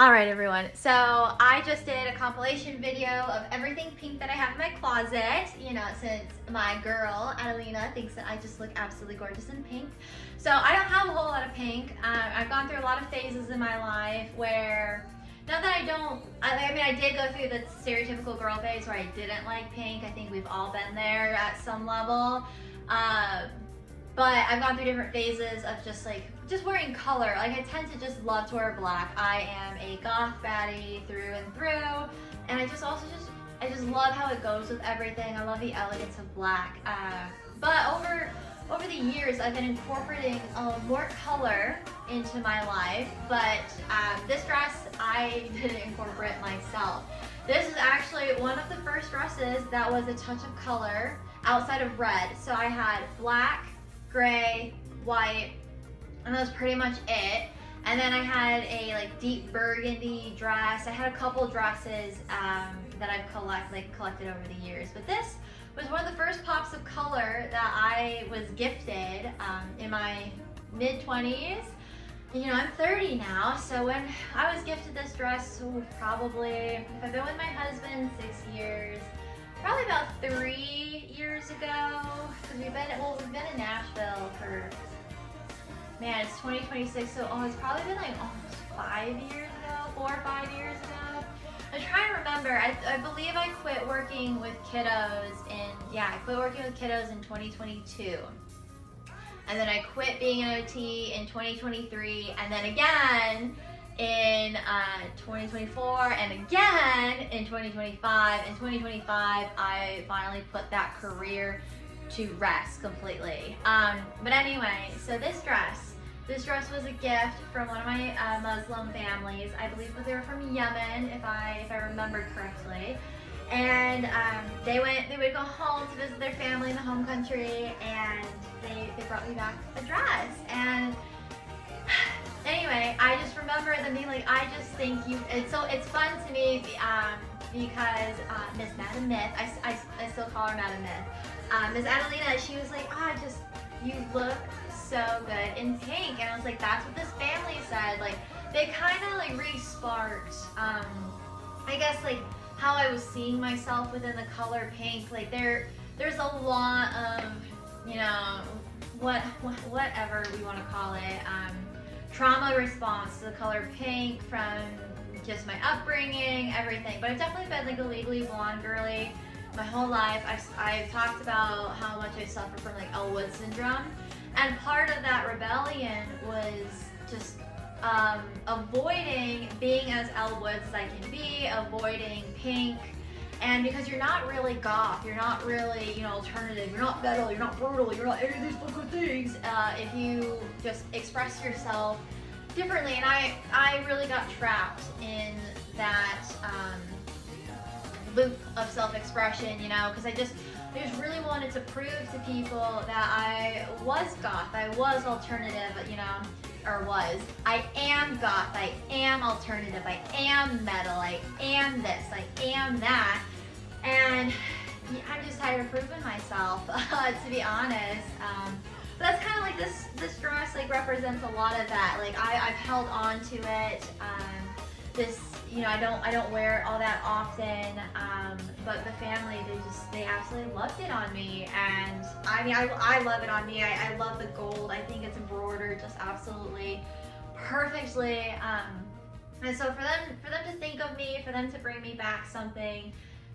Alright everyone, so I just did a compilation video of everything pink that I have in my closet, you know, since my girl, Adelina, thinks that I just look absolutely gorgeous in pink. So I don't have a whole lot of pink. I've gone through a lot of phases in my life where, not that I don't, I mean I did go through the stereotypical girl phase where I didn't like pink. I think we've all been there at some level. But I've gone through different phases of just wearing color. Like I tend to just love to wear black. I am a goth baddie through and through, and I just love how it goes with everything. I love the elegance of black. But over the years, I've been incorporating more color into my life. But this dress, I didn't incorporate myself. This is actually one of the first dresses that was a touch of color outside of red. So I had black, gray, white, and that was pretty much it. And then I had a deep burgundy dress. I had a couple dresses that I've collected over the years. But this was one of the first pops of color that I was gifted in my mid-20s. You know, I'm 30 now, so when I was gifted this dress, probably, if I've been with my husband 6 years, probably about 3 years ago, because we've been in Nashville for, man, it's 2026, so it's probably been like almost 5 years ago, 4 or 5 years ago. I'm trying to remember. I believe I quit working with kiddos I quit working with kiddos in 2022. And then I quit being an OT in 2023, and then again in 2024, and again in 2025. In 2025, I finally put that career to rest completely. But anyway, so this dress was a gift from one of my Muslim families. I believe that they were from Yemen, if I remember correctly. And they would go home to visit their family in the home country, and they brought me back a dress. And anyway, I just remember them being like, I just think it's fun to me because Miss Madam Myth, I still call her Madam Myth, Miss Adelina, she was like, you look so good in pink. And I was like, that's what this family said. Like, they kind of re-sparked, I guess, how I was seeing myself within the color pink. Like there's a lot of, you know, whatever we want to call it, trauma response to the color pink from just my upbringing, everything. But I've definitely been a legally blonde girly my whole life. I've talked about how much I suffer from Elwood syndrome, and part of that rebellion was just avoiding being as Elwood as I can be, avoiding pink. And because you're not really goth, you're not really, you know, alternative, you're not metal, you're not brutal, you're not any of these fucking things, if you just express yourself differently. And I really got trapped in that loop of self-expression, you know, because I just really wanted to prove to people that I was goth, I was alternative, you know, I am goth, I am alternative, I am metal, I am this, I am that. And I'm just tired of proving myself, to be honest. But that's kind of this dress represents a lot of that. I've held on to it. You know, I don't wear it all that often, but the family, they absolutely loved it on me. And I mean, I love it on me. I love the gold. I think it's embroidered just absolutely perfectly. And so for them to think of me, for them to bring me back something,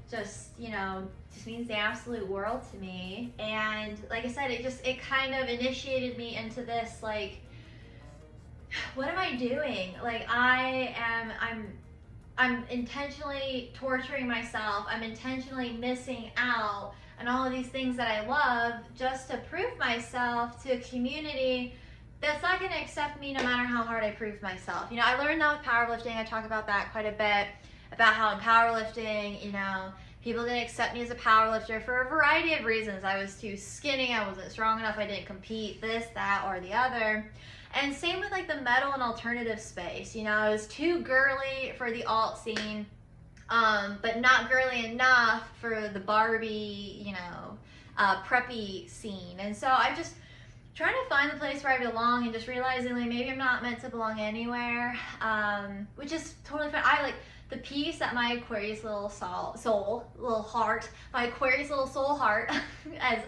just, you know, just means the absolute world to me. And like I said, it kind of initiated me into this, what am I doing? I'm intentionally torturing myself. I'm intentionally missing out on all of these things that I love just to prove myself to a community that's not going to accept me no matter how hard I prove myself. You know, I learned that with powerlifting. I talk about that quite a bit, about how in powerlifting, you know, people didn't accept me as a powerlifter for a variety of reasons. I was too skinny, I wasn't strong enough, I didn't compete, this, that, or the other. And same with the metal and alternative space. You know, I was too girly for the alt scene, but not girly enough for the Barbie, you know, preppy scene. And so I just trying to find the place where I belong and just realizing like maybe I'm not meant to belong anywhere, which is totally fine. I like the peace that my Aquarius little little heart, my Aquarius little soul heart has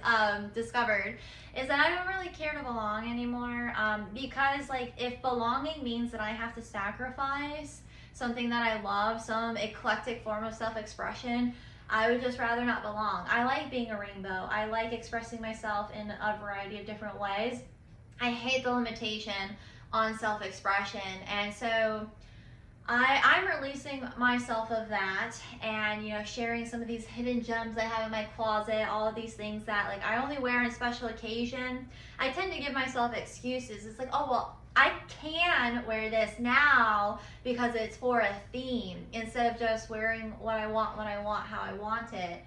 discovered is that I don't really care to belong anymore, because like if belonging means that I have to sacrifice something that I love, some eclectic form of self-expression, I would just rather not belong. I like being a rainbow. I like expressing myself in a variety of different ways. I hate the limitation on self-expression. And so I'm releasing myself of that and, you know, sharing some of these hidden gems I have in my closet, all of these things that like I only wear on special occasion. I tend to give myself excuses. It's like, oh, well, I can wear this now because it's for a theme instead of just wearing what I want, how I want it.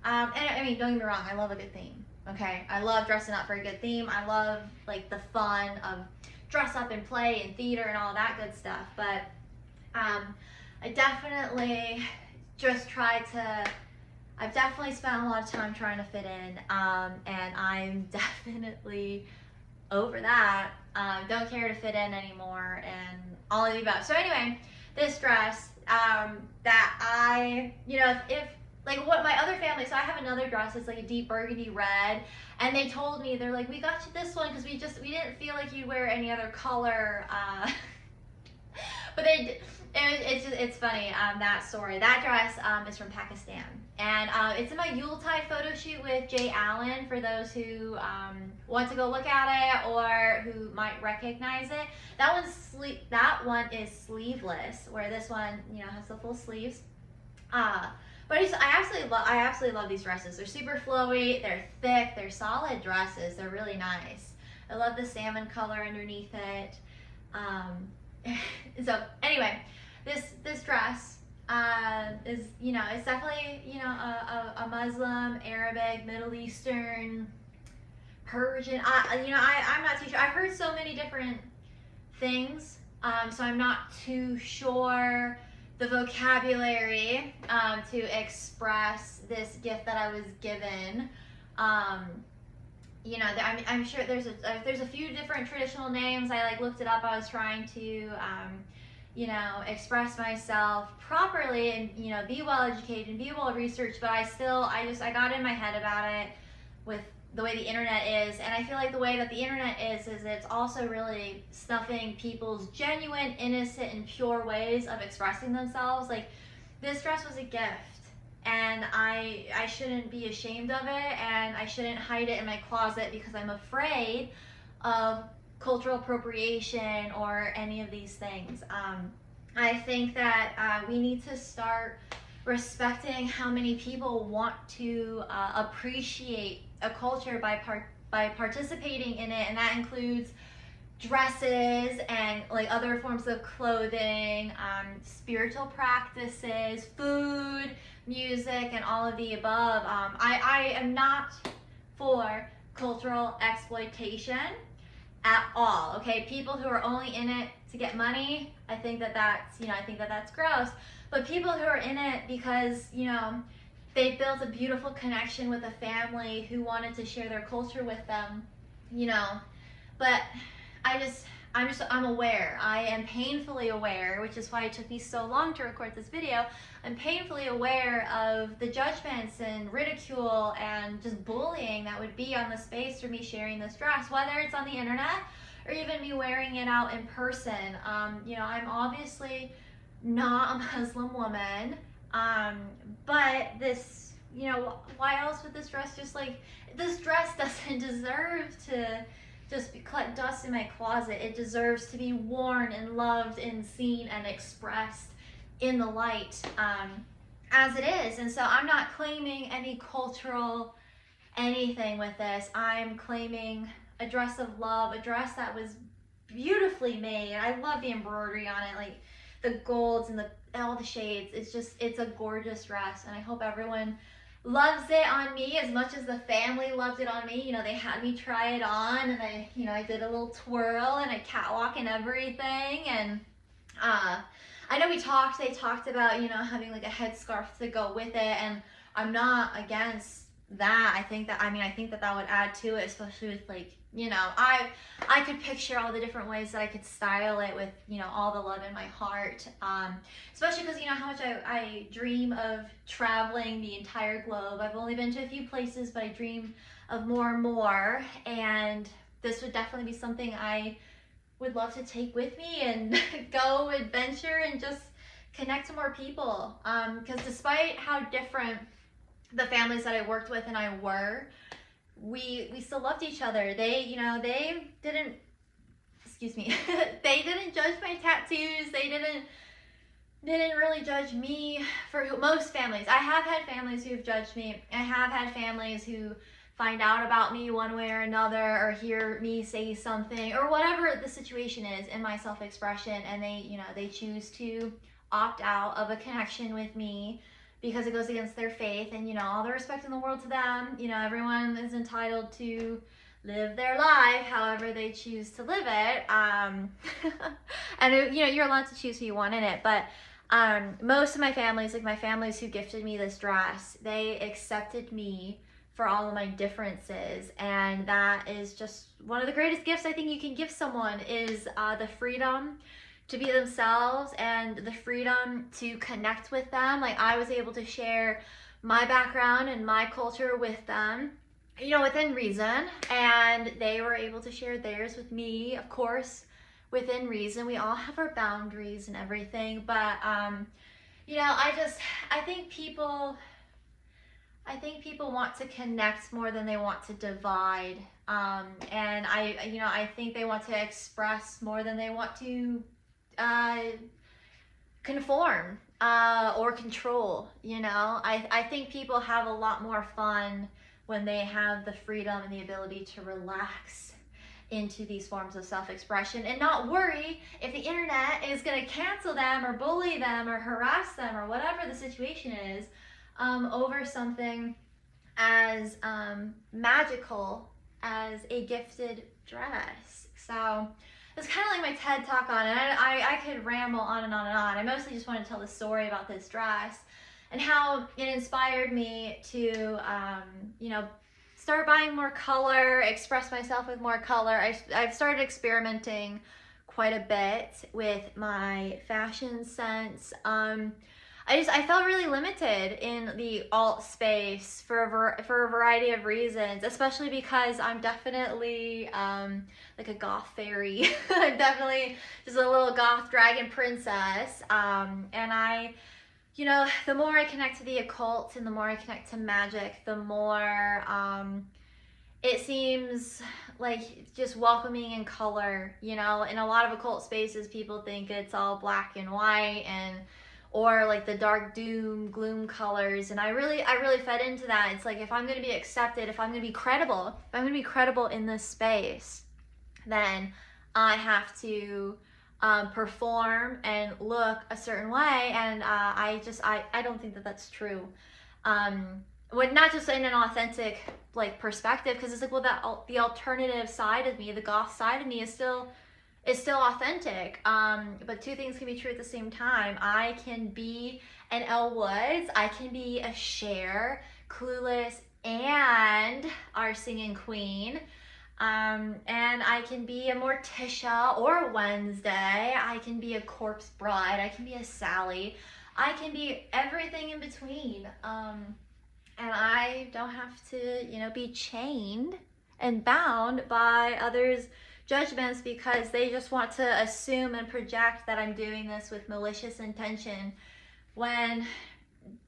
And I mean, don't get me wrong, I love a good theme, okay? I love dressing up for a good theme. I love like the fun of dress up and play and theater and all that good stuff. But I definitely just I've definitely spent a lot of time trying to fit in, and I'm definitely over that. Don't care to fit in anymore and all of the above. So anyway, this dress that I, you know, if like what my other family, so I have another dress that's like a deep burgundy red, and they told me, they're like, we got you this one because we didn't feel like you'd wear any other color, but it's funny, that story. That dress is from Pakistan, and it's in my Yuletide photo shoot with Jay Allen for those who want to go look at it or who might recognize it. That one is sleeveless, where this one, you know, has the full sleeves. But I absolutely love these dresses. They're super flowy, they're thick, they're solid dresses. They're really nice. I love the salmon color underneath it. So anyway, this dress is, you know, it's definitely, you know, a Muslim, Arabic, Middle Eastern, Persian. You know, I'm not too sure. I've heard so many different things, so I'm not too sure the vocabulary to express this gift that I was given. You know, I'm sure there's a few different traditional names. I like looked it up. I was trying to, you know, express myself properly and, you know, be well educated and be well researched. But I got in my head about it with the way the internet is, and I feel like the way that the internet is it's also really stuffing people's genuine, innocent, and pure ways of expressing themselves. Like, this dress was a gift, and I shouldn't be ashamed of it, and I shouldn't hide it in my closet because I'm afraid of cultural appropriation or any of these things. I think that we need to start respecting how many people want to appreciate a culture by participating in it, and that includes dresses and like other forms of clothing, spiritual practices, food, music, and all of the above. I am not for cultural exploitation at all. Okay, people who are only in it to get money, I think that's gross. But people who are in it because, you know, they built a beautiful connection with a family who wanted to share their culture with them, you know. But I'm aware. I am painfully aware, which is why it took me so long to record this video. I'm painfully aware of the judgments and ridicule and just bullying that would be on the space for me sharing this dress, whether it's on the internet or even me wearing it out in person. You know, I'm obviously not a Muslim woman, but this, you know, why else would this dress this dress doesn't deserve to just collect dust in my closet. It deserves to be worn and loved and seen and expressed in the light, as it is. And so I'm not claiming any cultural anything with this. I'm claiming a dress of love, a dress that was beautifully made. I love the embroidery on it, like the golds and all the shades. It's a gorgeous dress, and I hope everyone loves it on me as much as the family loved it on me. You know, they had me try it on, and I did a little twirl and a catwalk and everything. And I know they talked about, you know, having like a headscarf to go with it, and I'm not against that, I think that that would add to it, especially with, like, you know, I could picture all the different ways that I could style it with, you know, all the love in my heart, especially because, you know, how much I dream of traveling the entire globe. I've only been to a few places, but I dream of more and more, and this would definitely be something I would love to take with me and go adventure and just connect to more people, because despite how different the families that I worked with and I were, we still loved each other. They, you know, they didn't, excuse me, they didn't judge my tattoos. They didn't really judge me for most families. I have had families who've judged me. I have had families who find out about me one way or another, or hear me say something, or whatever the situation is in my self-expression, and they, you know, they choose to opt out of a connection with me because it goes against their faith. And, you know, all the respect in the world to them. You know, everyone is entitled to live their life however they choose to live it. And, you know, you're allowed to choose who you want in it. But most of my families, like my families who gifted me this dress, they accepted me for all of my differences. And that is just one of the greatest gifts I think you can give someone, is the freedom to be themselves and the freedom to connect with them. Like, I was able to share my background and my culture with them, you know, within reason, and they were able to share theirs with me, of course, within reason. We all have our boundaries and everything, but you know, I think people want to connect more than they want to divide, and I think they want to express more than they want to conform or control. You know, I think people have a lot more fun when they have the freedom and the ability to relax into these forms of self-expression and not worry if the internet is going to cancel them or bully them or harass them or whatever the situation is, over something as magical as a gifted dress. So it's kind of like my TED Talk on it. I could ramble on and on and on. I mostly just wanted to tell the story about this dress and how it inspired me to, you know, start buying more color, express myself with more color. I've started experimenting quite a bit with my fashion sense. I felt really limited in the alt space for a variety of reasons, especially because I'm definitely like a goth fairy. I'm definitely just a little goth dragon princess. And I, you know, the more I connect to the occult and the more I connect to magic, the more it seems like just welcoming in color. You know, in a lot of occult spaces, people think it's all black and white or like the dark doom gloom colors, and I really fed into that. It's like, if I'm going to be accepted, if I'm going to be credible in this space, then I have to perform and look a certain way. And I don't think that that's true. Not just in an authentic like perspective, because it's like, well, the alternative side of me, the goth side of me, is still authentic. But two things can be true at the same time. I can be an Elle Woods, I can be a Cher, Clueless, and our singing queen. And I can be a Morticia or a Wednesday. I can be a corpse bride. I can be a Sally. I can be everything in between. And I don't have to, you know, be chained and bound by others' judgments because they just want to assume and project that I'm doing this with malicious intention, when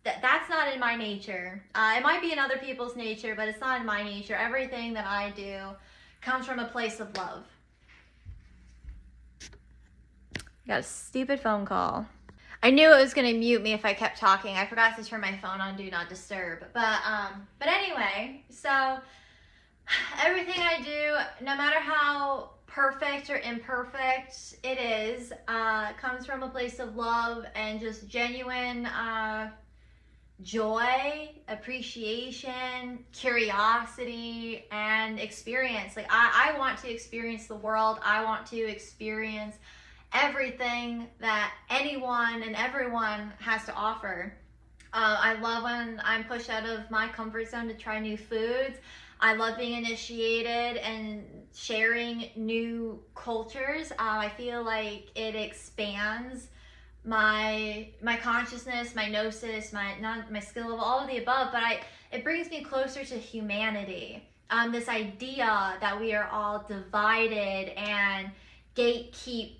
that's not in my nature. It might be in other people's nature, but it's not in my nature. Everything that I do comes from a place of love. Got a stupid phone call. I knew it was going to mute me if I kept talking. I forgot to turn my phone on Do Not Disturb. But anyway, so everything I do, no matter how perfect or imperfect it is, comes from a place of love and just genuine joy, appreciation, curiosity, and experience. Like, I want to experience the world. I want to experience everything that anyone and everyone has to offer. I love when I'm pushed out of my comfort zone to try new foods. I love being initiated and sharing new cultures. I feel like it expands my consciousness, my gnosis, my skill level, all of the above. But it brings me closer to humanity. This idea that we are all divided and gatekeep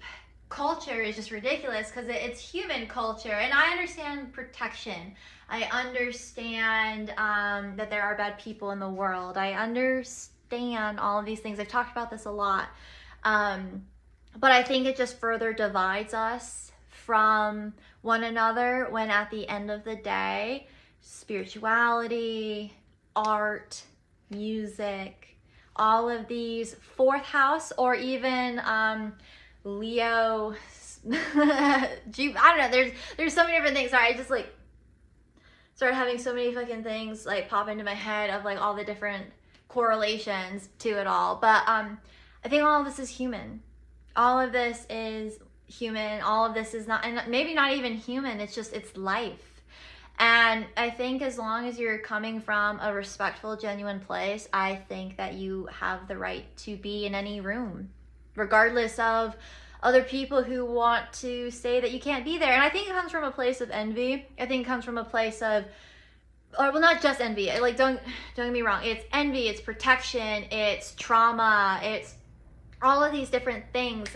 culture is just ridiculous, because it's human culture. And I understand protection. I understand that there are bad people in the world. I understand all of these things. I've talked about this a lot. But I think it just further divides us from one another, when at the end of the day, spirituality, art, music, all of these fourth house, or even Leo, I don't know, there's so many different things. Sorry, I just like started having so many fucking things like pop into my head of like all the different correlations to it all. But I think all of this is human. All of this is human. All of this is not, and maybe not even human, it's life. And I think as long as you're coming from a respectful, genuine place, I think that you have the right to be in any room, regardless of other people who want to say that you can't be there. And I think it comes from a place of envy. I think it comes from a place of, or well, not just envy. Like, don't get me wrong. It's envy, it's protection, it's trauma, it's all of these different things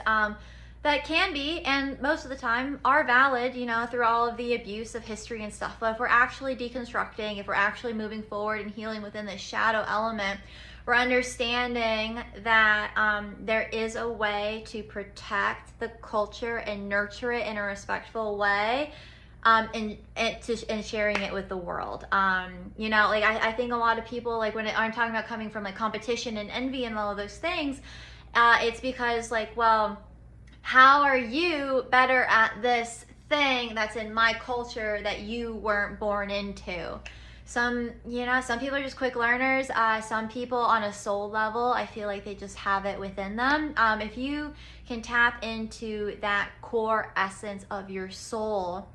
that can be, and most of the time are valid, you know, through all of the abuse of history and stuff. But if we're actually deconstructing, if we're actually moving forward and healing within the shadow element, we're understanding that there is a way to protect the culture and nurture it in a respectful way, and sharing it with the world. You know, like I think a lot of people, like when I'm talking about coming from like competition and envy and all of those things, it's because like, well, how are you better at this thing that's in my culture that you weren't born into? Some people are just quick learners. Some people on a soul level, I feel like they just have it within them. If you can tap into that core essence of your soul,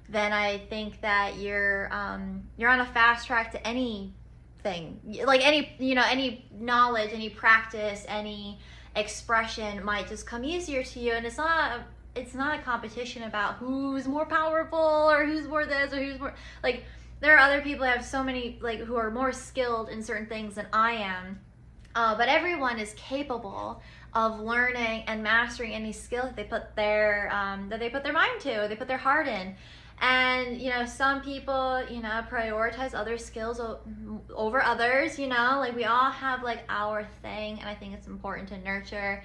then I think that you're on a fast track to anything. Like any knowledge, any practice, any expression might just come easier to you. And it's not a competition about who's more powerful or who's more this or who's more, like, there are other people who have so many, like, who are more skilled in certain things than I am, but everyone is capable of learning and mastering any skill that they put their mind to, they put their heart in. And, you know, some people, you know, prioritize other skills over others, you know, like we all have like our thing. And I think it's important to nurture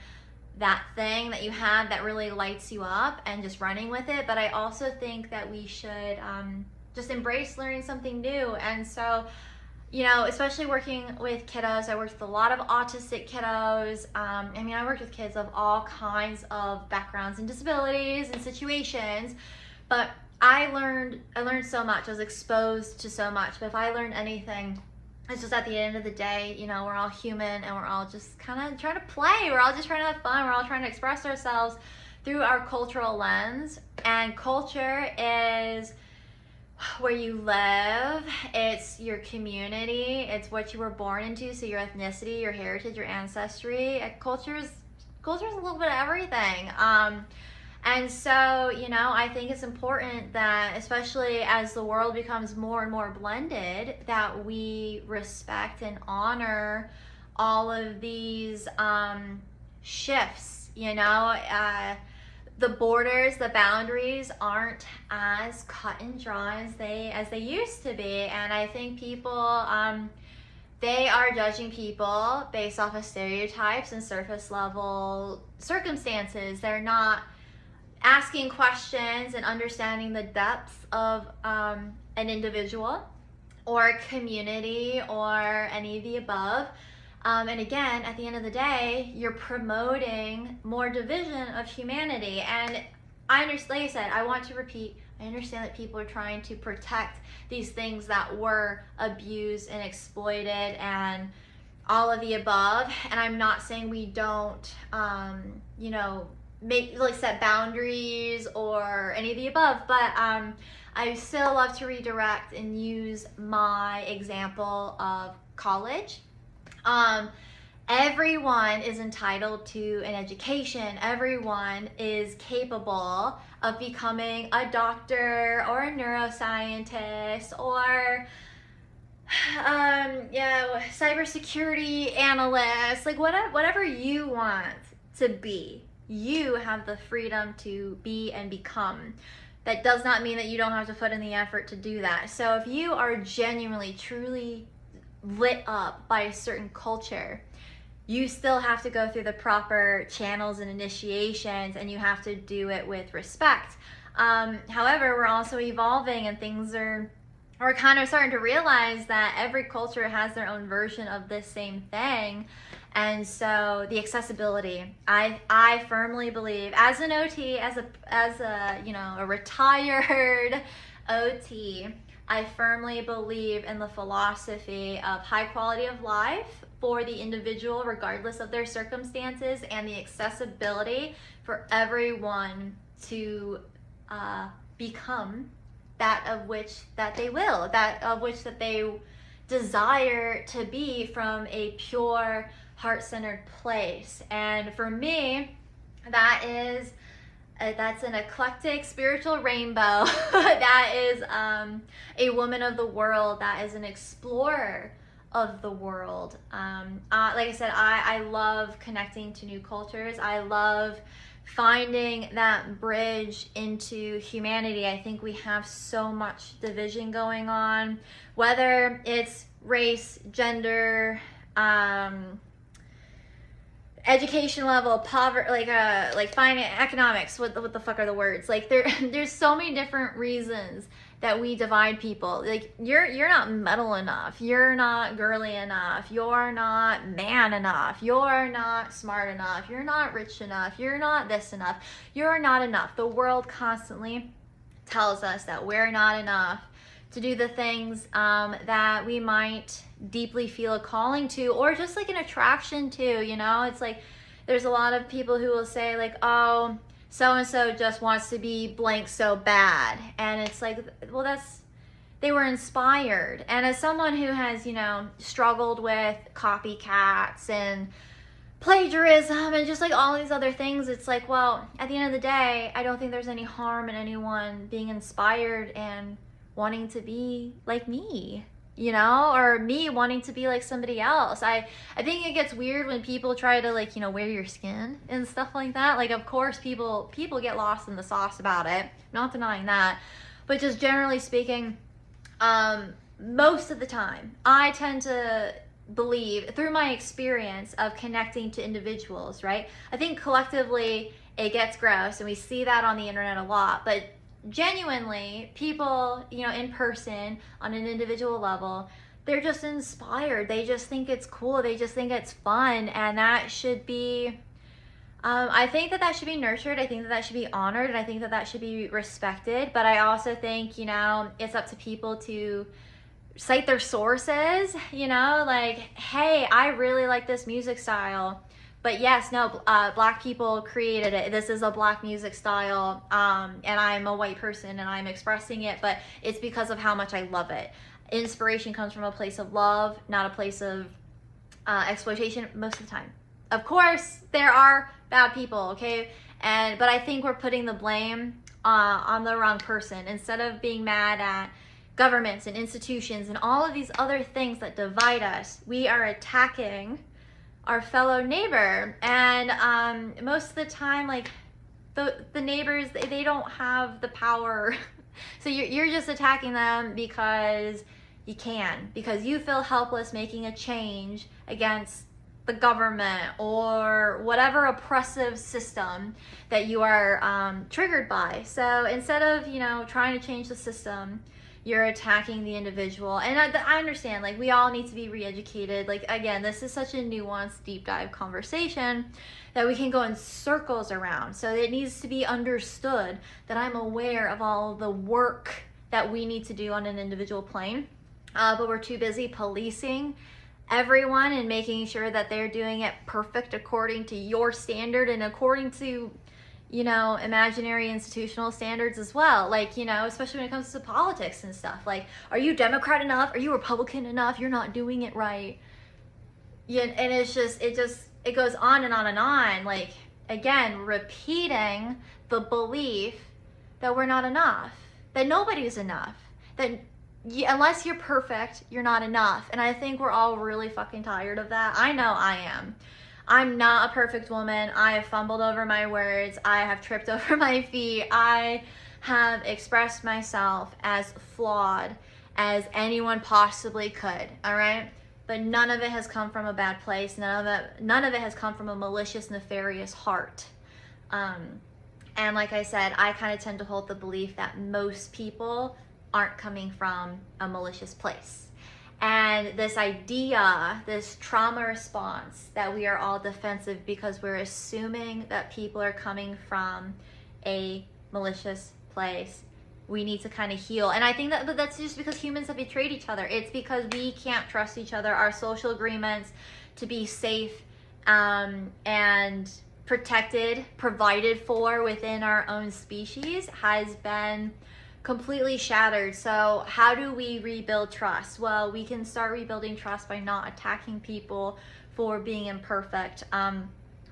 that thing that you have that really lights you up and just running with it. But I also think that we should just embrace learning something new. And so, you know, especially working with kiddos, I worked with a lot of autistic kiddos. I mean, I worked with kids of all kinds of backgrounds and disabilities and situations, but I learned so much. I was exposed to so much. But if I learned anything, it's just at the end of the day, you know, we're all human and we're all just kind of trying to play. We're all just trying to have fun. We're all trying to express ourselves through our cultural lens. And culture is where you live. It's your community. It's what you were born into. So your ethnicity, your heritage, your ancestry. Culture is a little bit of everything. And so, you know, I think it's important that, especially as the world becomes more and more blended, that we respect and honor all of these shifts, you know. The borders, the boundaries aren't as cut and dry as they used to be. And I think people, they are judging people based off of stereotypes and surface level circumstances. They're not asking questions and understanding the depths of an individual or a community or any of the above. And again, at the end of the day, you're promoting more division of humanity. And I understand, like I said, I want to repeat, I understand that people are trying to protect these things that were abused and exploited and all of the above. And I'm not saying we don't, you know, set boundaries or any of the above, but I still love to redirect and use my example of college. Everyone is entitled to an education. Everyone is capable of becoming a doctor or a neuroscientist or cybersecurity analyst, like whatever you want to be. You have the freedom to be and become. That does not mean that you don't have to put in the effort to do that. So if you are genuinely, truly lit up by a certain culture, you still have to go through the proper channels and initiations, and you have to do it with respect. However, we're also evolving, and things are kind of starting to realize that every culture has their own version of this same thing. And so the accessibility, I firmly believe, as an OT, as a retired OT, I firmly believe in the philosophy of high quality of life for the individual, regardless of their circumstances, and the accessibility for everyone to become that of which that they will, that of which that they desire to be from a pure, heart-centered place. And for me, that's an eclectic spiritual rainbow. That is a woman of the world. That is an explorer of the world. Like I said, I love connecting to new cultures. I love finding that bridge into humanity. I think we have so much division going on, whether it's race, gender, education level, poverty, like finance, economics. What the fuck are the words? Like there's so many different reasons that we divide people. Like you're not metal enough, you're not girly enough, you're not man enough, you're not smart enough, you're not rich enough, you're not this enough, you're not enough. The world constantly tells us that we're not enough to do the things that we might deeply feel a calling to, or just like an attraction to, you know? It's like there's a lot of people who will say like, oh, so-and-so just wants to be blank so bad. And it's like, well, they were inspired. And as someone who has, struggled with copycats and plagiarism and just like all these other things, it's like, well, at the end of the day, I don't think there's any harm in anyone being inspired and wanting to be like me, or me wanting to be like somebody else. I think it gets weird when people try to like, wear your skin and stuff like that. Like, of course, people get lost in the sauce about it. Not denying that. But just generally speaking, most of the time, I tend to believe through my experience of connecting to individuals, right? I think collectively it gets gross, and we see that on the internet a lot, but genuinely, people, in person, on an individual level, they're just inspired. They just think it's cool. They just think it's fun. And that should be, I think that should be nurtured. I think that should be honored. And I think that should be respected. But I also think, it's up to people to cite their sources, like, hey, I really like this music style. But yes, no, Black people created it. This is a Black music style, and I'm a white person and I'm expressing it, but it's because of how much I love it. Inspiration comes from a place of love, not a place of exploitation most of the time. Of course, there are bad people, okay? But I think we're putting the blame on the wrong person. Instead of being mad at governments and institutions and all of these other things that divide us, we are attacking our fellow neighbor. And most of the time, like the neighbors, they don't have the power. So you're just attacking them because you can, because you feel helpless making a change against the government or whatever oppressive system that you are triggered by. So instead of trying to change the system, you're attacking the individual. And I understand, like, we all need to be re-educated. Like, again, this is such a nuanced, deep dive conversation that we can go in circles around. So it needs to be understood that I'm aware of all the work that we need to do on an individual plane. But we're too busy policing everyone and making sure that they're doing it perfect according to your standard and according to you know, imaginary institutional standards as well. Like, you know, especially when it comes to politics and stuff. Like, are you Democrat enough? Are you Republican enough? You're not doing it right. Yeah, and it's just, it goes on and on and on. Like, again, repeating the belief that we're not enough, that nobody's enough, that unless you're perfect, you're not enough. And I think we're all really fucking tired of that. I know I am. I'm not a perfect woman. I have fumbled over my words. I have tripped over my feet. I have expressed myself as flawed as anyone possibly could, all right? But none of it has come from a bad place. None of it has come from a malicious, nefarious heart. And like I said, I kind of tend to hold the belief that most people aren't coming from a malicious place. And this idea, this trauma response that we are all defensive because we're assuming that people are coming from a malicious place, we need to kind of heal. And I think that that's just because humans have betrayed each other. It's because we can't trust each other. Our social agreements to be safe and protected, provided for within our own species has been completely shattered. So how do we rebuild trust? Well, we can start rebuilding trust by not attacking people for being imperfect,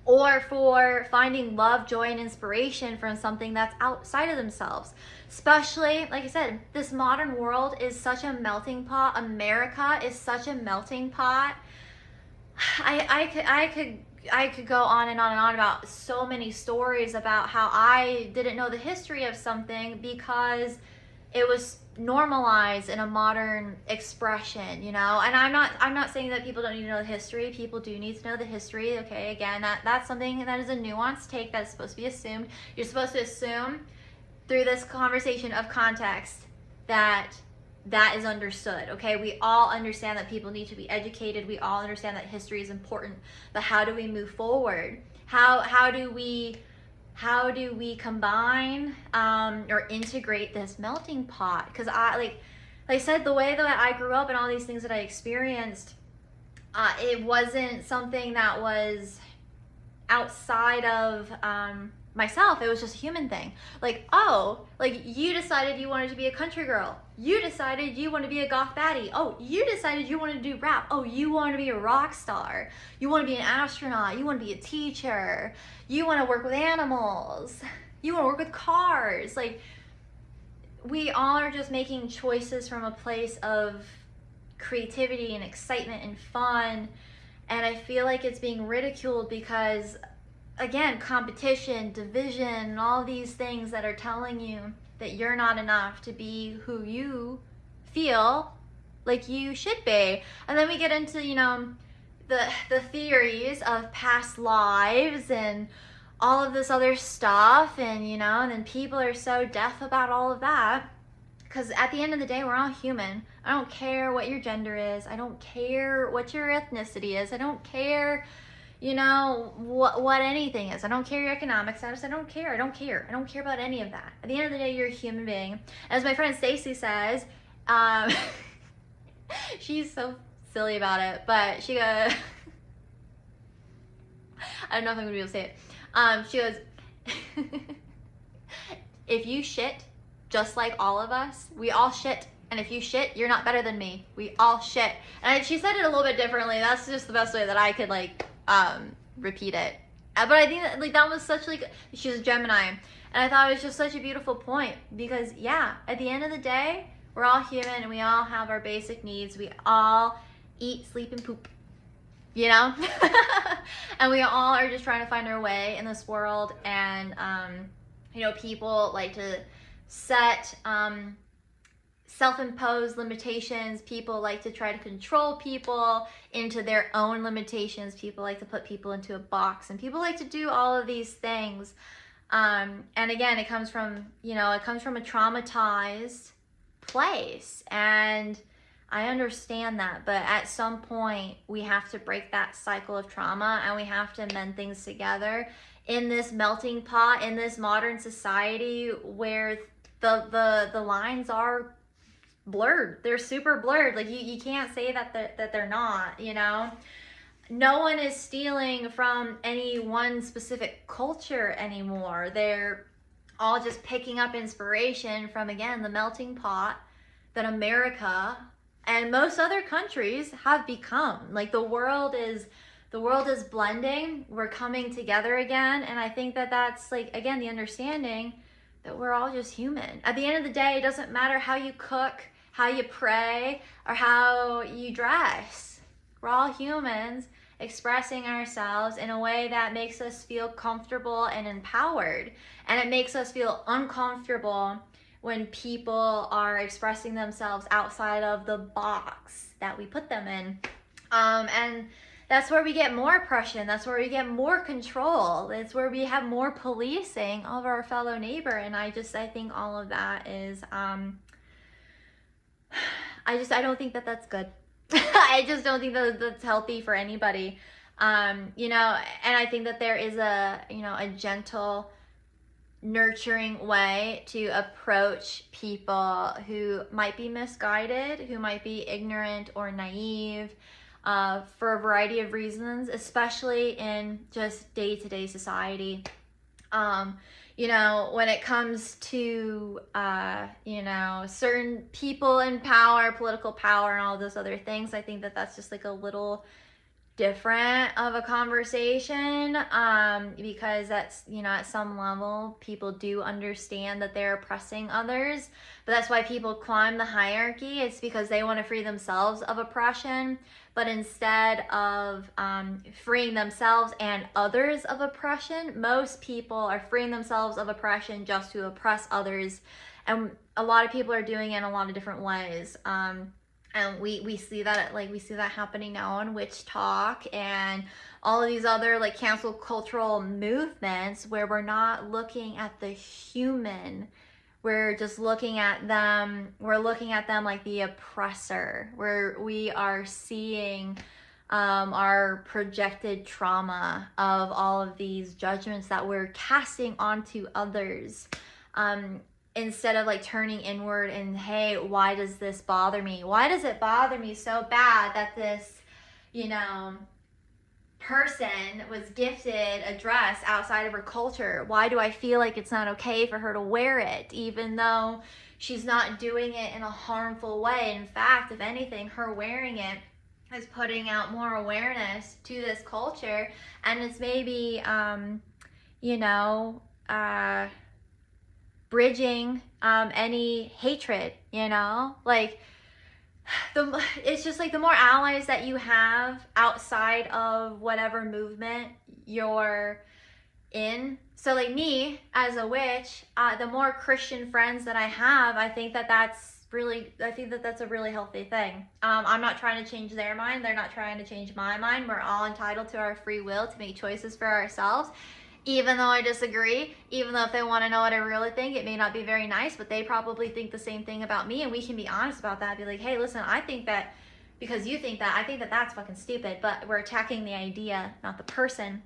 or for finding love, joy, and inspiration from something that's outside of themselves. Especially, like I said, this modern world is such a melting pot. America is such a melting pot. I could go on and on and on about so many stories about how I didn't know the history of something because it was normalized in a modern expression, you know. And I'm not saying that people don't need to know the history. People do need to know the history. Okay, again, that's something that is a nuanced take that's supposed to be assumed. You're supposed to assume through this conversation of context that is understood. Okay, we all understand that people need to be educated. We all understand that history is important, but how do we move forward? How do we combine or integrate this melting pot? Because like I said, the way that I grew up and all these things that I experienced, it wasn't something that was outside of myself. It was just a human thing. Like, oh, like you decided you wanted to be a country girl. You decided you want to be a goth baddie. Oh, you decided you want to do rap. Oh, you want to be a rock star. You want to be an astronaut. You want to be a teacher. You want to work with animals. You want to work with cars. Like, we all are just making choices from a place of creativity and excitement and fun. And I feel like it's being ridiculed because, again, competition, division, all these things that are telling you that you're not enough to be who you feel like you should be. And then we get into, you know, the theories of past lives and all of this other stuff, and you know, and then people are so deaf about all of that because at the end of the day, we're all human. I don't care what your gender is. I don't care what your ethnicity is. I don't care, you know, what anything is. I don't care your economic status. I don't care about any of that. At the end of the day, you're a human being. As my friend Stacy says, she's so silly about it, but she goes, I don't know if I'm gonna be able to say it. She goes, if you shit just like all of us, we all shit. And if you shit, you're not better than me. We all shit. And she said it a little bit differently. That's just the best way that I could like repeat it. But I think that, like, that was such, like, she's a Gemini, and I thought it was just such a beautiful point because, yeah, at the end of the day, we're all human and we all have our basic needs. We all eat, sleep, and poop, you know? And we all are just trying to find our way in this world. And you know, people like to set self-imposed limitations. People like to try to control people into their own limitations. People like to put people into a box, and people like to do all of these things. And again, it comes from, you know, it comes from a traumatized place, and I understand that, but at some point we have to break that cycle of trauma, and we have to mend things together in this melting pot, in this modern society where the lines are blurred. They're super blurred. Like, you can't say that they're not, you know? no one is stealing from any one specific culture anymore. They're all just picking up inspiration from, again, the melting pot that America and most other countries have become. Like, the world is blending. We're coming together again, and I think that that's, like, again, the understanding that we're all just human. At the end of the day, it doesn't matter how you cook, how you pray, or how you dress. We're all humans expressing ourselves in a way that makes us feel comfortable and empowered. And it makes us feel uncomfortable when people are expressing themselves outside of the box that we put them in. And that's where we get more oppression. That's where we get more control. It's where we have more policing of our fellow neighbor. And I think all of that is, I don't think that that's good. I just don't think that that's healthy for anybody. You know, and I think that there is a gentle, nurturing way to approach people who might be misguided, who might be ignorant or naive, for a variety of reasons, especially in just day-to-day society. You know, when it comes to, you know, certain people in power, political power, and all those other things, I think that that's just like a little different of a conversation, because that's, you know, at some level, people do understand that they're oppressing others, but that's why people climb the hierarchy. It's because they want to free themselves of oppression, but instead of freeing themselves and others of oppression, most people are freeing themselves of oppression just to oppress others, and a lot of people are doing it in a lot of different ways. And we see that, like, we see that happening now on Witch Talk and all of these other, like, cancel cultural movements where we're not looking at the human. We're just looking at them. We're looking at them like the oppressor, where we are seeing our projected trauma of all of these judgments that we're casting onto others. Instead of, like, turning inward and, hey, why does this bother me? Why does it bother me so bad that this, you know, person was gifted a dress outside of her culture? Why do I feel like it's not okay for her to wear it, even though she's not doing it in a harmful way? In fact, if anything, her wearing it is putting out more awareness to this culture, and it's maybe, you know, bridging any hatred, you know, like, it's just like the more allies that you have outside of whatever movement you're in. So, like, me as a witch, the more Christian friends that I have, I think that that's a really healthy thing. I'm not trying to change their mind. They're not trying to change my mind. We're all entitled to our free will to make choices for ourselves. Even though I disagree, even though if they want to know what I really think, it may not be very nice, but they probably think the same thing about me, and we can be honest about that. Be like, hey, listen, I think that because you think that, I think that that's fucking stupid, but we're attacking the idea, not the person,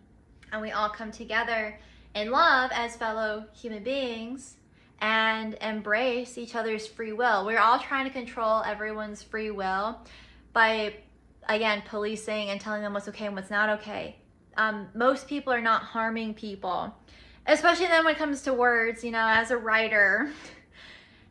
and we all come together in love as fellow human beings and embrace each other's free will. We're all trying to control everyone's free will by, again, policing and telling them what's okay and what's not okay. Most people are not harming people, especially then when it comes to words. You know, as a writer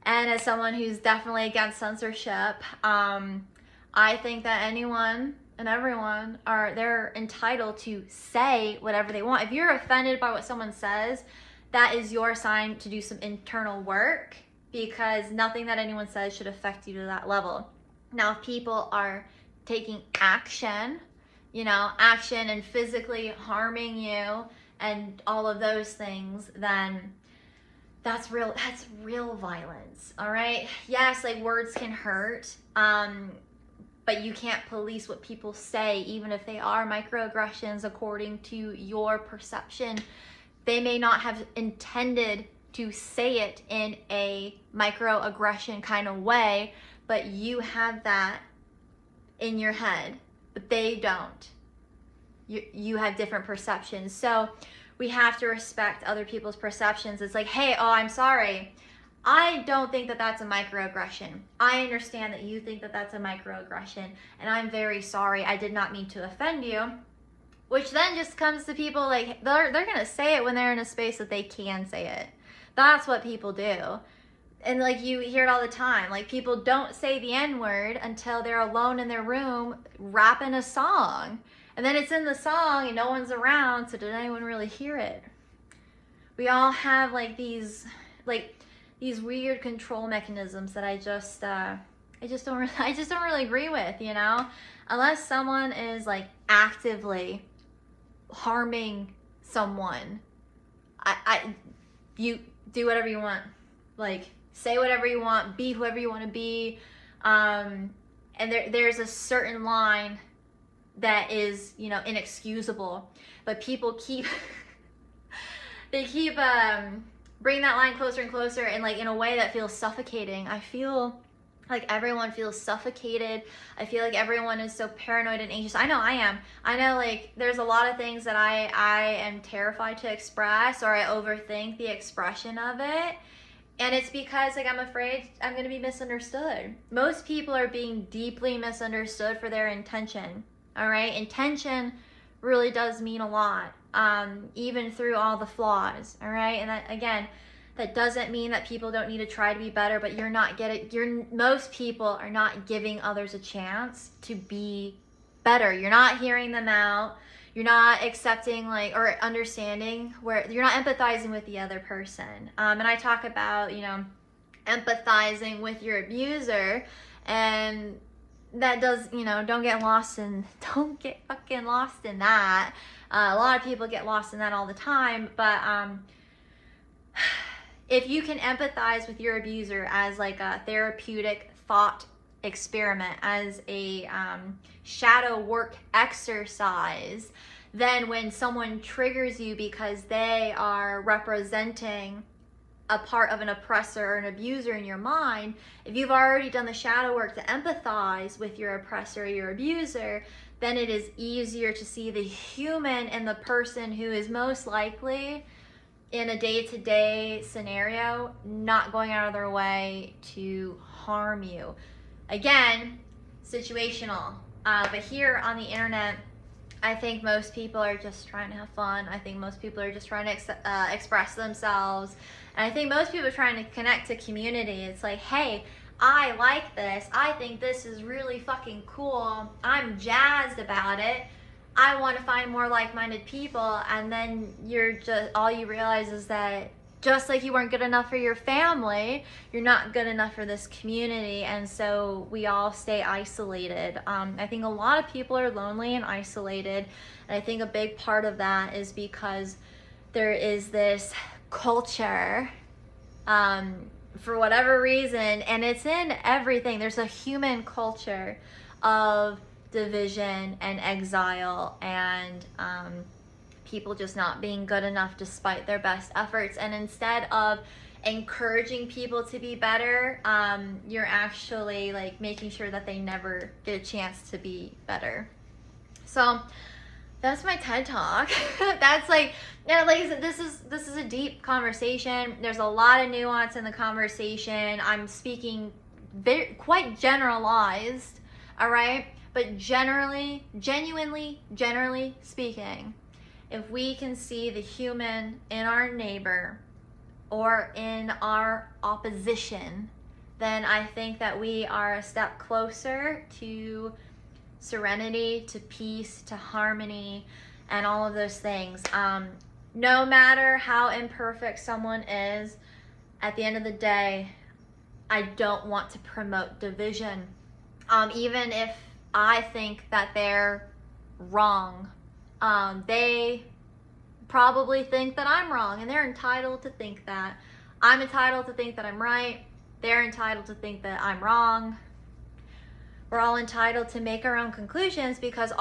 and as someone who's definitely against censorship, I think that anyone and everyone they're entitled to say whatever they want. If you're offended by what someone says, that is your sign to do some internal work, because nothing that anyone says should affect you to that level. Now, if people are taking action, you know, action and physically harming you and all of those things, then that's real violence. All right. Yes, like, words can hurt, but you can't police what people say, even if they are microaggressions according to your perception. They may not have intended to say it in a microaggression kind of way, but you have that in your head. But they don't. You have different perceptions. So we have to respect other people's perceptions. It's like, hey, oh, I'm sorry. I don't think that that's a microaggression. I understand that you think that that's a microaggression, and I'm very sorry. I did not mean to offend you. Which then just comes to people like, they're gonna say it when they're in a space that they can say it. That's what people do. And like, you hear it all the time. Like, people don't say the N-word until they're alone in their room rapping a song. And then it's in the song and no one's around, so did anyone really hear it? We all have like these weird control mechanisms that I just don't really agree with, you know? Unless someone is like actively harming someone, you do whatever you want. Like, say whatever you want, be whoever you want to be. And there's a certain line that is, you know, inexcusable. But people keep bringing that line closer and closer, and like in a way that feels suffocating. I feel like everyone feels suffocated. I feel like everyone is so paranoid and anxious. I know I am. I know, like, there's a lot of things that I am terrified to express, or I overthink the expression of it. And it's because, like, I'm afraid I'm going to be misunderstood. Most people are being deeply misunderstood for their intention. All right? Intention really does mean a lot, even through all the flaws. All right? And that, again, that doesn't mean that people don't need to try to be better, but most people are not giving others a chance to be better. You're not hearing them out. You're not accepting, like, or understanding, where you're not empathizing with the other person. And I talk about, you know, empathizing with your abuser, and that does, you know, don't get fucking lost in that. A lot of people get lost in that all the time, but if you can empathize with your abuser as like a therapeutic thought experiment, as a shadow work exercise, then when someone triggers you because they are representing a part of an oppressor or an abuser in your mind, if you've already done the shadow work to empathize with your oppressor or your abuser, then it is easier to see the human in the person who is most likely, in a day-to-day scenario, not going out of their way to harm you. Again, situational. But here on the internet, I think most people are just trying to have fun. I think most people are just trying to express themselves. And I think most people are trying to connect to community. It's like, hey, I like this. I think this is really fucking cool. I'm jazzed about it. I want to find more like-minded people. And then all you realize is that just like you weren't good enough for your family, you're not good enough for this community. And so we all stay isolated. I think a lot of people are lonely and isolated. And I think a big part of that is because there is this culture, for whatever reason, and it's in everything. There's a human culture of division and exile, and people just not being good enough despite their best efforts. And instead of encouraging people to be better, you're actually like making sure that they never get a chance to be better. So that's my TED Talk. That's like, yeah, like I said, this is a deep conversation. There's a lot of nuance in the conversation. I'm speaking quite generalized, all right? But generally speaking, if we can see the human in our neighbor or in our opposition, then I think that we are a step closer to serenity, to peace, to harmony, and all of those things. No matter how imperfect someone is, at the end of the day, I don't want to promote division. Even if I think that they're wrong, they probably think that I'm wrong, and they're entitled to think that. I'm entitled to think that I'm right. They're entitled to think that I'm wrong. We're all entitled to make our own conclusions, because the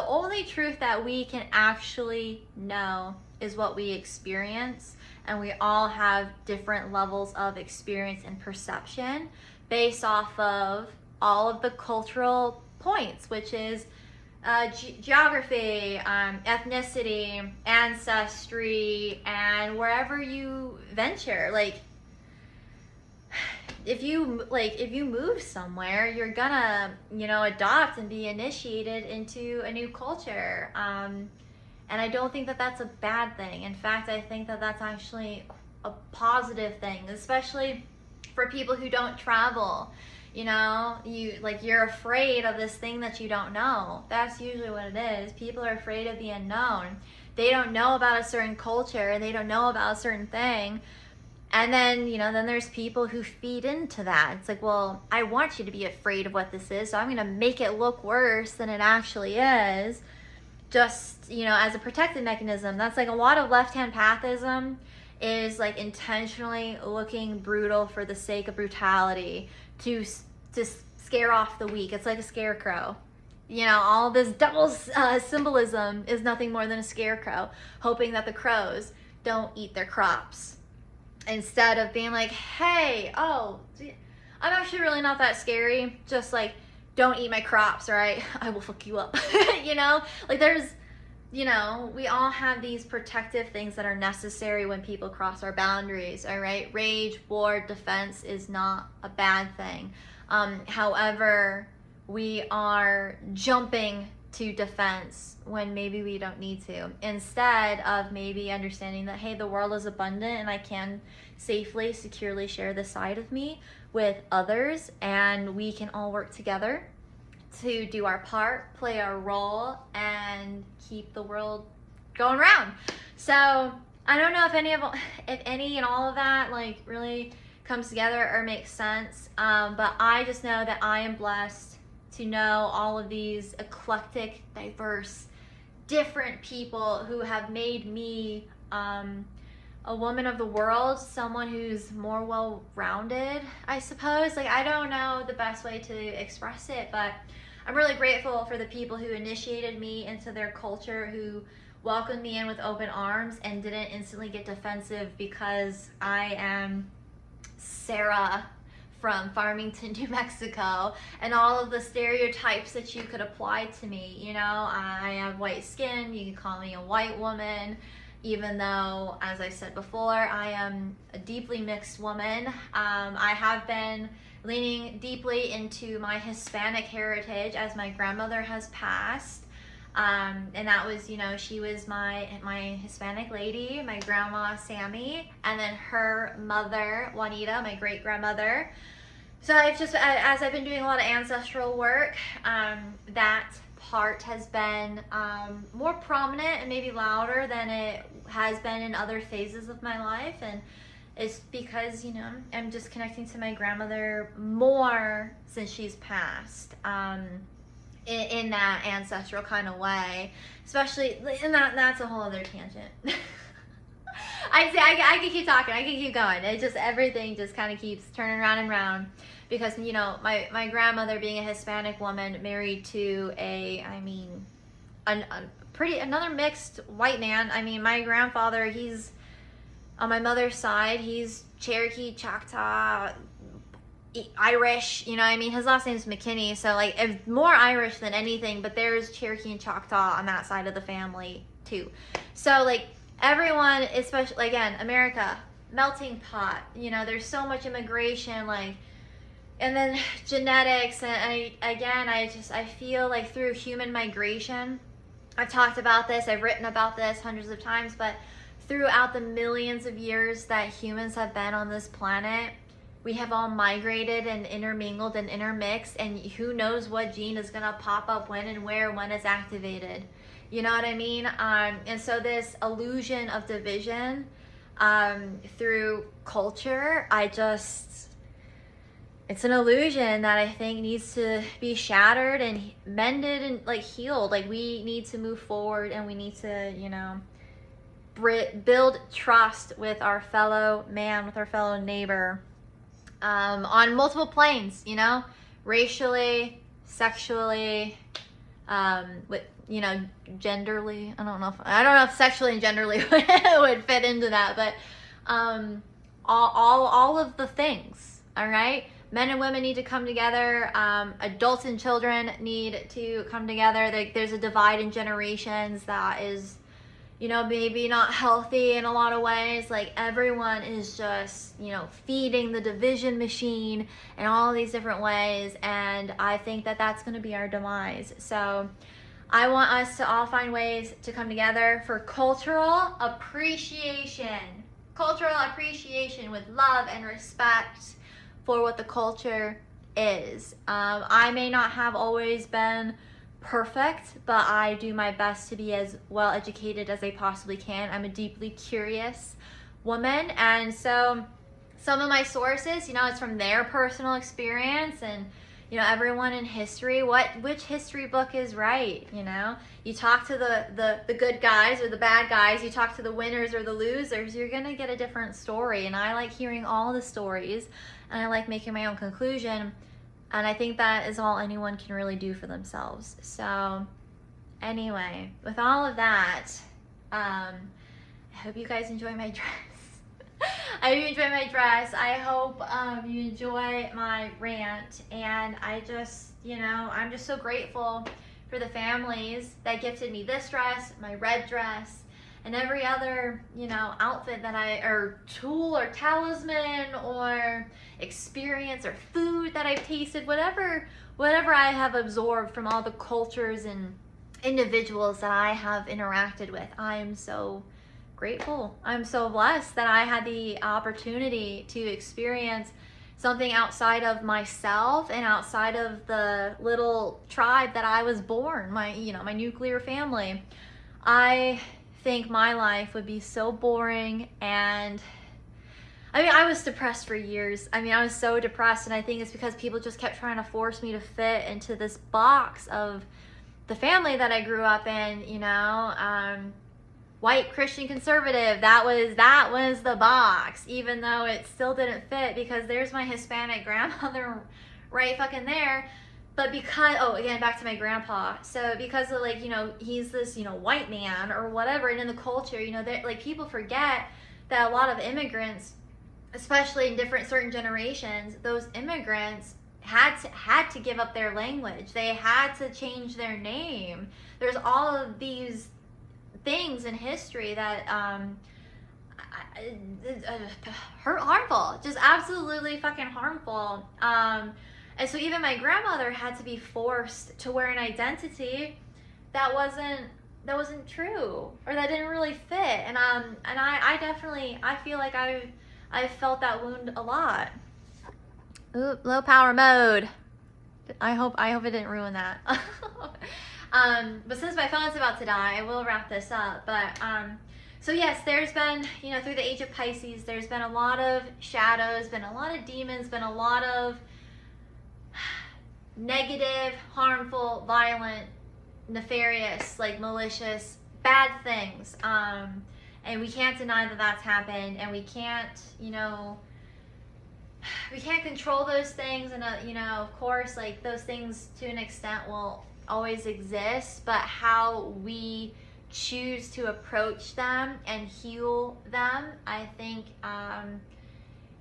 only truth that we can actually know is what we experience, and we all have different levels of experience and perception based off of all of the cultural points, which is geography, ethnicity, ancestry, and wherever you venture. Like, if you move somewhere, you're gonna, adopt and be initiated into a new culture. And I don't think that that's a bad thing. In fact, I think that that's actually a positive thing, especially for people who don't travel. You're afraid of this thing that you don't know. That's usually what it is. People are afraid of the unknown. They don't know about a certain culture, and they don't know about a certain thing. And then, then there's people who feed into that. It's like, well, I want you to be afraid of what this is, so I'm going to make it look worse than it actually is, just, as a protective mechanism. That's like a lot of left-hand pathism is like intentionally looking brutal for the sake of brutality to scare off the weak. It's like a scarecrow. All this double symbolism is nothing more than a scarecrow, hoping that the crows don't eat their crops. Instead of being like, hey, I'm actually really not that scary. Just like, don't eat my crops, right? I will fuck you up. Like there's, we all have these protective things that are necessary when people cross our boundaries, all right? Rage, war, defense is not a bad thing. However, we are jumping to defense when maybe we don't need to, instead of maybe understanding that, hey, the world is abundant and I can safely, securely share this side of me with others, and we can all work together to do our part, play our role, and keep the world going round. So I don't know if any and all of that like really comes together or makes sense, but I just know that I am blessed to know all of these eclectic, diverse, different people who have made me a woman of the world, someone who's more well-rounded, I suppose. Like, I don't know the best way to express it, but I'm really grateful for the people who initiated me into their culture, who welcomed me in with open arms and didn't instantly get defensive because I am Sarah from Farmington, New Mexico, and all of the stereotypes that you could apply to me. I have white skin, you can call me a white woman, even though, as I said before, I am a deeply mixed woman. I have been leaning deeply into my Hispanic heritage as my grandmother has passed. And that was, she was my Hispanic lady, my grandma Sammy, and then her mother Juanita, my great grandmother. So as I've been doing a lot of ancestral work, that part has been more prominent and maybe louder than it has been in other phases of my life, and it's because I'm just connecting to my grandmother more since she's passed. In that ancestral kind of way, especially, and that's a whole other tangent. I could keep talking, I could keep going. It just, everything just kind of keeps turning around and round, because my grandmother, being a Hispanic woman, married to another mixed white man. My grandfather, he's on my mother's side, he's Cherokee, Choctaw, Irish, his last name is McKinney, so like more Irish than anything, but there's Cherokee and Choctaw on that side of the family too. So like everyone, especially again, America, melting pot, there's so much immigration, and then genetics, and I feel like through human migration, I've talked about this, I've written about this hundreds of times, but throughout the millions of years that humans have been on this planet, we have all migrated and intermingled and intermixed, and who knows what gene is gonna pop up when and where when it's activated. You know what I mean? And so this illusion of division through culture, it's an illusion that I think needs to be shattered and mended and like healed. Like, we need to move forward, and we need to, build trust with our fellow man, with our fellow neighbor. On multiple planes, racially, sexually, with, genderly. I don't know if sexually and genderly would fit into that, but all of the things. All right, men and women need to come together. Adults and children need to come together. There's a divide in generations that is you know, maybe not healthy in a lot of ways. Like everyone is just, you know, feeding the division machine in all these different ways. And I think that that's going to be our demise. So I want us to all find ways to come together for cultural appreciation. Cultural appreciation with love and respect for what the culture is. I may not have always been perfect, but I do my best to be as well educated as I possibly can. I'm a deeply curious woman, and so some of my sources, you know, it's from their personal experience, and you know, everyone in history, which history book is right, you know? You talk to the good guys or the bad guys, you talk to the winners or the losers, you're gonna get a different story. And I like hearing all the stories, and I like making my own conclusion. And I think that is all anyone can really do for themselves. So anyway, with all of that, I hope you guys enjoy my dress. I hope you enjoy my dress. I hope you enjoy my rant. And I just, you know, I'm just so grateful for the families that gifted me this dress, my red dress, and every other, you know, outfit that or tool or talisman or experience or food that I've tasted, whatever I have absorbed from all the cultures and individuals that I have interacted with. I am so grateful. I'm so blessed that I had the opportunity to experience something outside of myself and outside of the little tribe that I was born, my nuclear family. I think my life would be so boring, and I mean, I was depressed for years. I mean, I was so depressed, and I think it's because people just kept trying to force me to fit into this box of the family that I grew up in, you know, white Christian conservative. That was the box, even though it still didn't fit, because there's my Hispanic grandmother right fucking there. But because, oh, again, back to my grandpa. So because of, like, you know, he's this, you know, white man or whatever, and in the culture, you know, that, like, people forget that a lot of immigrants, especially in certain generations, those immigrants had to give up their language. They had to change their name. There's all of these things in history that harmful, just absolutely fucking harmful. And so even my grandmother had to be forced to wear an identity that wasn't true, or that didn't really fit. And I definitely, I feel like I felt that wound a lot. Ooh, low power mode. I hope it didn't ruin that. But since my phone's about to die, I will wrap this up. But so yes, there's been, you know, through the age of Pisces, there's been a lot of shadows, been a lot of demons, been a lot of negative, harmful, violent, nefarious, like malicious, bad things. And we can't deny that that's happened, and we can't, you know, we can't control those things. And, you know, of course, like, those things to an extent will always exist, but how we choose to approach them and heal them, I think,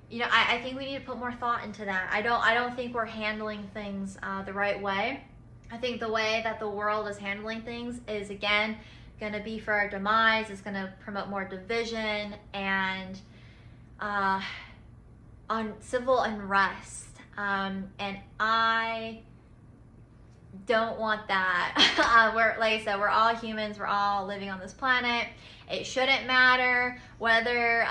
you know, I think we need to put more thought into that. I don't think we're handling things the right way. I think the way that the world is handling things is, again, going to be for our demise. It's going to promote more division and on civil unrest. And I don't want that. We're, like I said, we're all humans. We're all living on this planet. It shouldn't matter whether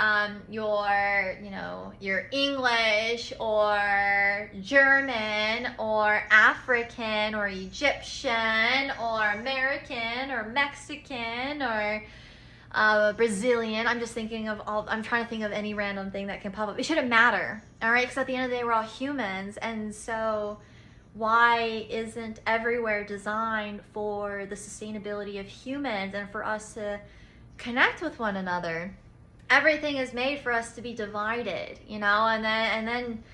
you're English or German or African or Egyptian or American or Mexican or Brazilian. I'm trying to think of any random thing that can pop up. It shouldn't matter, all right? Because at the end of the day, we're all humans. And so why isn't everywhere designed for the sustainability of humans and for us to connect with one another? Everything is made for us to be divided, you know, and then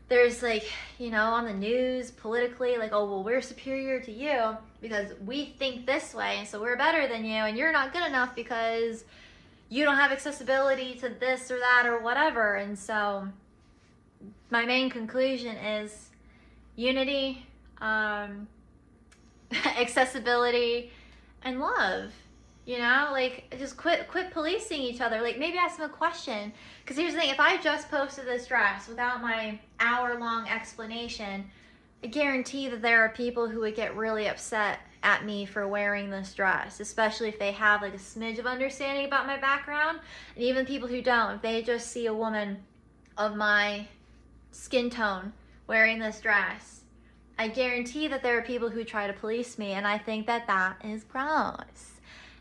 there's, like, you know, on the news politically, like, oh, well, we're superior to you because we think this way, and so we're better than you, and you're not good enough because you don't have accessibility to this or that or whatever. And so my main conclusion is unity, accessibility, and love. You know, like, just quit policing each other. Like, maybe ask them a question. Because here's the thing, if I just posted this dress without my hour-long explanation, I guarantee that there are people who would get really upset at me for wearing this dress, especially if they have like a smidge of understanding about my background. And even people who don't, if they just see a woman of my skin tone wearing this dress, I guarantee that there are people who try to police me, and I think that that is gross.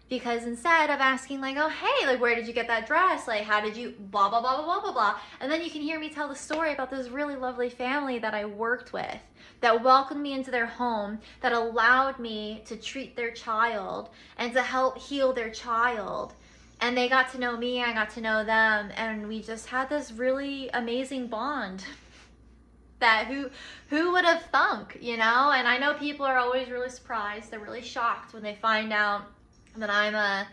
Because instead of asking like, oh, hey, like, where did you get that dress? Like, how did you, blah, blah, blah, blah, blah, blah, blah. And then you can hear me tell the story about this really lovely family that I worked with, that welcomed me into their home, that allowed me to treat their child and to help heal their child. And they got to know me, I got to know them, and we just had this really amazing bond. That who would have thunk, you know? And I know people are always really surprised. They're really shocked when they find out that I'm a,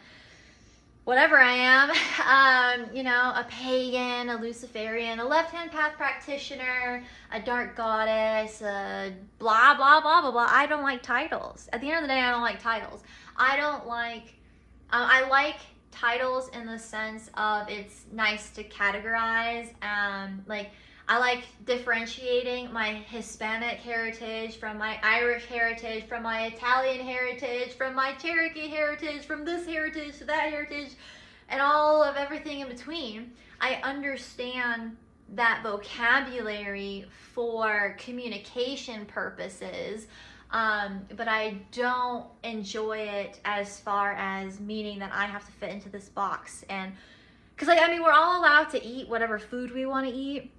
whatever I am, you know, a pagan, a Luciferian, a left-hand path practitioner, a dark goddess, a blah, blah, blah, blah, blah. I don't like titles. At the end of the day, I don't like titles. I don't like, I like titles in the sense of it's nice to categorize, like, I like differentiating my Hispanic heritage from my Irish heritage, from my Italian heritage, from my Cherokee heritage, from this heritage to that heritage, and all of everything in between. I understand that vocabulary for communication purposes, but I don't enjoy it as far as meaning that I have to fit into this box. And because, like, I mean, we're all allowed to eat whatever food we want to eat,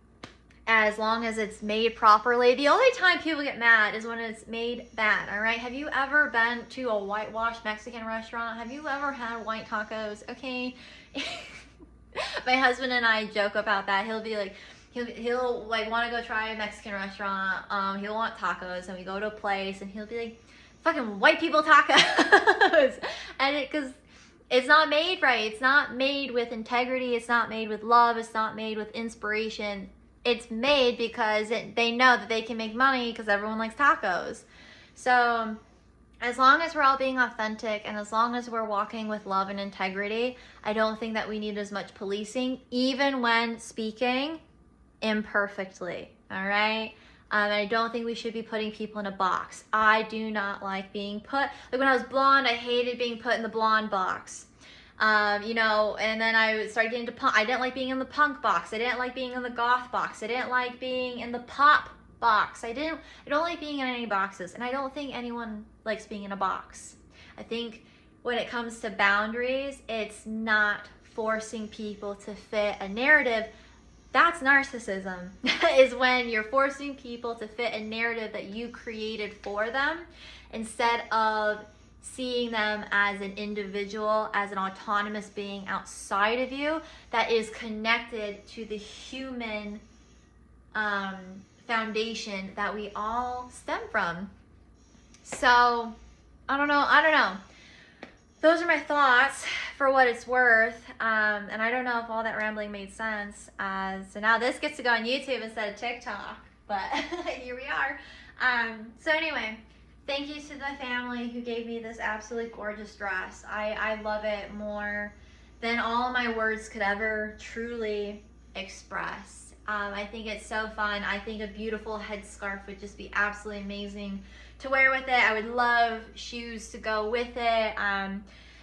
as long as it's made properly. The only time people get mad is when it's made bad, all right? Have you ever been to a whitewashed Mexican restaurant? Have you ever had white tacos? Okay. My husband and I joke about that. He'll be like, he'll like want to go try a Mexican restaurant. He'll want tacos, and we go to a place, and he'll be like, fucking white people tacos. And because it's not made right. It's not made with integrity. It's not made with love. It's not made with inspiration. It's made because they know that they can make money because everyone likes tacos. So as long as we're all being authentic, and as long as we're walking with love and integrity, I don't think that we need as much policing, even when speaking imperfectly, all right? I don't think we should be putting people in a box. I do not like being put, like when I was blonde, I hated being put in the blonde box. You know, and then I started getting into punk. I didn't like being in the punk box. I didn't like being in the goth box. I didn't like being in the pop box. I don't like being in any boxes, and I don't think anyone likes being in a box. I think when it comes to boundaries, it's not forcing people to fit a narrative. That's narcissism, is when you're forcing people to fit a narrative that you created for them, instead of seeing them as an individual, as an autonomous being outside of you that is connected to the human foundation that we all stem from. So, I don't know. Those are my thoughts for what it's worth. And I don't know if all that rambling made sense. So now this gets to go on YouTube instead of TikTok, but here we are. So anyway, thank you to the family who gave me this absolutely gorgeous dress. I love it more than all my words could ever truly express. I think it's so fun. I think a beautiful headscarf would just be absolutely amazing to wear with it. I would love shoes to go with it.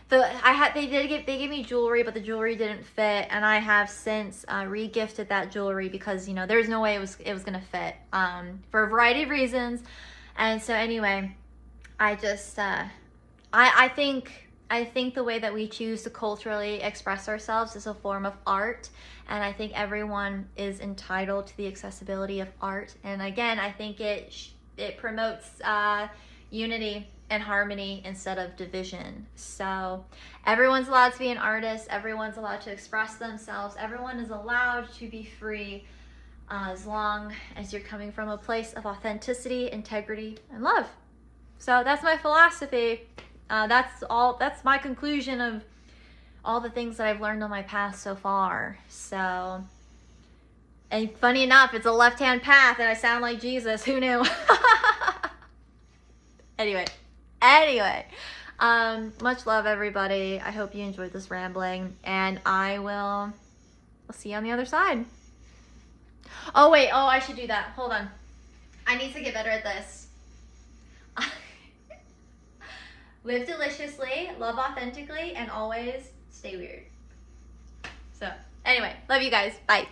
They gave me jewelry, but the jewelry didn't fit, and I have since re-gifted that jewelry because, you know, there's no way it was gonna fit for a variety of reasons. And so anyway, I just, I think the way that we choose to culturally express ourselves is a form of art. And I think everyone is entitled to the accessibility of art. And again, I think it promotes unity and harmony instead of division. So everyone's allowed to be an artist. Everyone's allowed to express themselves. Everyone is allowed to be free. As long as you're coming from a place of authenticity, integrity, and love. So that's my philosophy. That's my conclusion of all the things that I've learned on my path so far. So, and funny enough, it's a left-hand path and I sound like Jesus. Who knew? Anyway. Much love, everybody. I hope you enjoyed this rambling, and I'll see you on the other side. Oh wait, I should do that. Hold on. I need to get better at this. Live deliciously, love authentically, and always stay weird. So, anyway, love you guys. Bye.